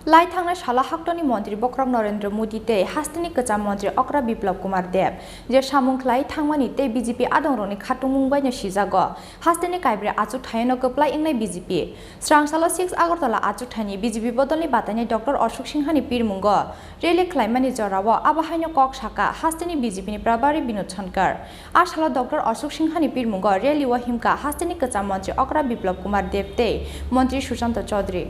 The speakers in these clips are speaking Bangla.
लाई थांनाय साला हाक्टनि मन्त्री बक्रम नरेन्द्र मोदी ते हास्तिनि कचाम मन्त्री अक्रा बिप्लब कुमार देव जे सामुंख्लाय थांमानि ते बीजेपी आदंरनि खाटुमुंबायनो सिजागो हास्तिनि काइब्रे आचु थायनो कप्लाय इंनाय बीजेपी स्रांसालो 6 आगरतला आचु थायनि बीजेपी बदलनि बातायनि डॉक्टर अशोक सिंहानि पिरमुंगो रेले खलायमानि जराव आबाहायनो कक साका हास्तिनि बीजेपीनि प्रभारी विनोद छनकर आसालो डॉक्टर अशोक सिंहानि पिरमुंगो रेली व हिमका हास्तिनि कचाम मन्त्री अक्रा बिप्लब कुमार देव ते मन्त्री सुशांत चौधरी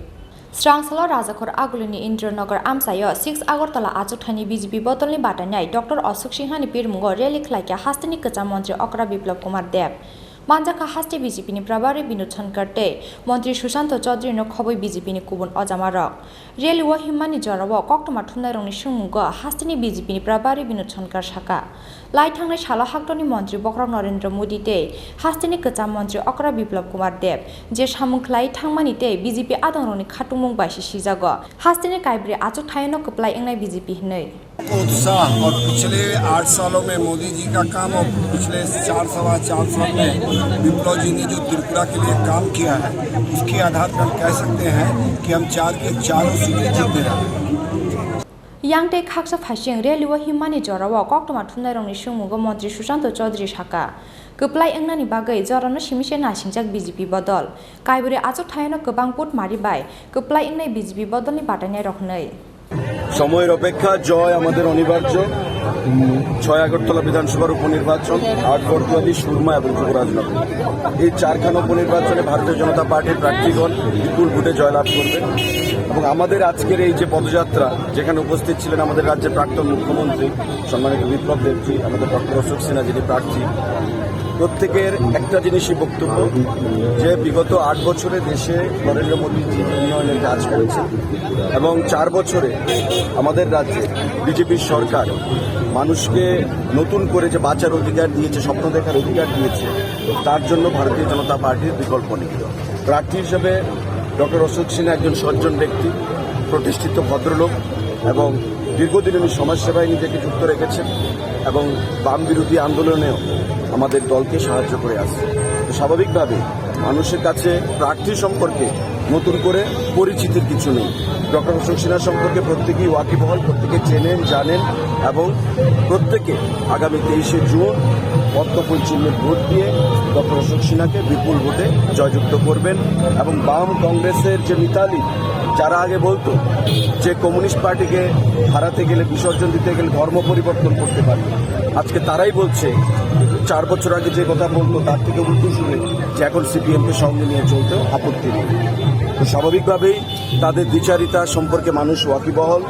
स्रांसालो राजाखोर आगुलिनि इंद्रनगर आमचायो 6 आगरतला आचुथानि बीजेपी बदलनि बातायनाय डॉक्टर अशोक सिंहानि पिरमुंगो रेली खलायखा हास्तिनि कचाम मन्त्री अक्रा बिप्लब कुमार देव मानजाखा हास्ति बीजेपीनि प्रभारी विनोद छनकर ते मन्त्री सुशांत चौधरी नो खबै बीजेपीनि कुबुन अजामारक रेली व हिमानि जराव कक्टमा थुननायरंनि सुमुंगो हास्तिनि बीजेपीनि प्रभारी विनोद छनकर साका लाई थांनाय साला हाक्टनि मन्त्री बक्रम नरेन्द्र मोदी ते हास्तिनि कचाम मन्त्री अक्रा बिप्लब कुमार देव जे सामुंख्लाय थांमानि ते बीजेपी आदंरनि खाटुमुं बायसि सिजागो हास्तिनि काइब्रे आचु थायनो कप्लाय इंनाय बीजेपी हनै उत्साह और पिछले 8 सालों में मोदी जी का काम और पिछले 4 साल में विप्लव जी ने जो त्रिपुरा के लिए काम किया है उसके आधार पर कह सकते हैं कि हम 4 के 4 सीटें जीतने रहे हैं। यांगटे खाक्सा फाइसिंग रेली व हिमानि जराव कक्टमा थुननायरंनि सुमुंगो मन्त्री सुशांत चौधरी साका गोप्लाय एंगनानि बागै जरानो सिमिसे नासिंजाक बीजेपी बदल काइबुरे आचु थायनो गोबां पुट मारिबाय गोप्लाय एंगनाय बीजेपी बदलनि बातायनाय रखनै সময়ের অপেক্ষা জয় আমাদের অনিবার্য 6 আগরতলা বিধানসভার উপনির্বাচন 8 বর্তমানি সুরমা এবং যুবরাজনগর এই চারখানা উপনির্বাচনে ভারতীয় জনতা পার্টির প্রার্থীগণ বিপুল ভোটে জয়লাভ করবেন এবং আমাদের আজকের এই যে পদযাত্রা যেখানে উপস্থিত ছিলেন আমাদের রাজ্যের প্রাক্তন মুখ্যমন্ত্রী সম্মানিত বিপ্লব দেবজি আমাদের ডক্টর অশোক সিনহা যিনি প্রার্থী প্রত্যেকের একটা জিনিসই বক্তব্য যে বিগত 8 বছরে দেশে নরেন্দ্র মোদীজি উন্নয়নের কাজ করেছে এবং 4 বছরে আমাদের রাজ্যে বিজেপির সরকার মানুষকে নতুন করে যে বাঁচার অধিকার দিয়েছে স্বপ্ন দেখার অধিকার দিয়েছে তার জন্য ভারতীয় জনতা পার্টির বিকল্প নেই প্রার্থী হিসেবে ডক্টর অশোক সিনহা একজন সজ্জন ব্যক্তি প্রতিষ্ঠিত ভদ্রলোক এবং দীর্ঘদিন উনি সমাজসেবায় নিজেকে যুক্ত রেখেছেন এবং বাম বিরোধী আন্দোলনেও আমাদের দলকে সাহায্য করে আসছে তো স্বাভাবিকভাবে মানুষের কাছে প্রার্থী সম্পর্কে নতুন করে পরিচিতির কিছু নেই ডক্টর অশোক সিনহা সম্পর্কে প্রত্যেকেই ওয়াকিবহাল প্রত্যেকে চেনেন জানেন এবং প্রত্যেকে আগামী 23শে জুন পদ্মফুল চিহ্নে ভোট দিয়ে ডক্টর অশোক সিনহাকে বিপুল ভোটে জয়যুক্ত করবেন এবং বাম কংগ্রেসের যে মিতালি যারা আগে বলতো যে কমিউনিস্ট পার্টিকে হারাতে গেলে বিসর্জন দিতে গেলে ধর্ম পরিবর্তন করতে পারে আজকে তারাই বলছে 4 বছর আগে যে কথা বলতো তার থেকে উল্টো শুনে যে এখন সিপিএমকে সঙ্গে নিয়ে চলতেও আপত্তি নেই তো স্বাভাবিকভাবেই তাদের দ্বিচারিতা সম্পর্কে মানুষ ওয়াকিবহল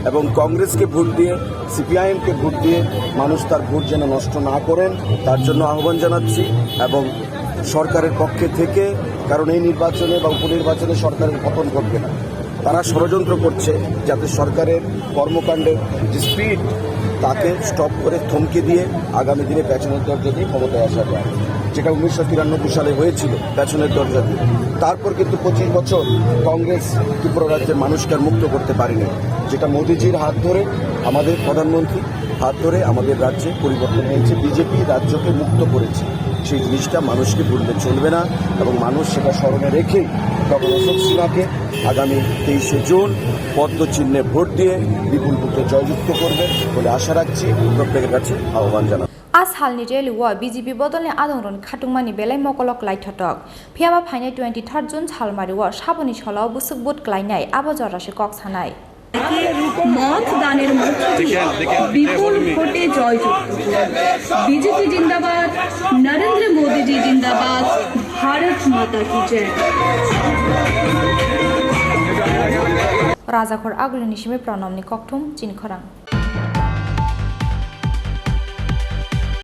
এবং কংগ্রেসকে ভোট দিয়ে সিপিআইএমকে ভোট দিয়ে মানুষ তার ভোট যেন নষ্ট না করেন তার জন্য আহ্বান জানাচ্ছি এবং সরকারের পক্ষে থেকে কারণ এই নির্বাচনে বা উপনির্বাচনে সরকারের পতন ঘটবে না তারা ষড়যন্ত্র করছে যাতে সরকারের কর্মকাণ্ডের যে স্পিড তাকে স্টপ করে থমকে দিয়ে আগামী দিনে পেছনের দরজা দিয়ে ক্ষমতায় আসা যায় যেটা 1993 সালে হয়েছিল পেছনের দরজা দিয়ে তারপর কিন্তু 25 বছর কংগ্রেস ত্রিপুরা রাজ্যের মানুষকে আর মুক্ত করতে পারেনি যেটা মোদিজির হাত ধরে আমাদের প্রধানমন্ত্রী হাত ধরে আমাদের রাজ্যে পরিবর্তন হয়েছে বিজেপি রাজ্যকে মুক্ত করেছে সেই জিনিসটা মানুষকে ভুললে চলবে না এবং মানুষ সেটা স্মরণে রেখেই ডক্টর অশোক সিনহাকে আগামী 23শে জুন পদ্ম চিহ্নে ভোট দিয়ে বিপুল ভোটে জয়যুক্ত করবে বলে আশা রাখছি প্রত্যেকের কাছে আহ্বান জানাবো आज हालनि रेली व बीजेपी बदलनि आदंरनि खाटुंमानि बेलाय मकलक लाइथटक फियाबा फाइनाय 23 जुन सालमारि व साबनि सलाव बुसुक बुट क्लाइनाय आबजरासे कक सानाय मतदाনের মধ্য দিয়ে বিপুল ভোটে জয়যুক্ত বিজেপি জিন্দাবাদ নরেন্দ্র মোদীজি জিন্দাবাদ ভারত মাতা কি জয় राजाखोर आगुलिनि सिमे प्रणामनि कक्थुम चिनि खरां।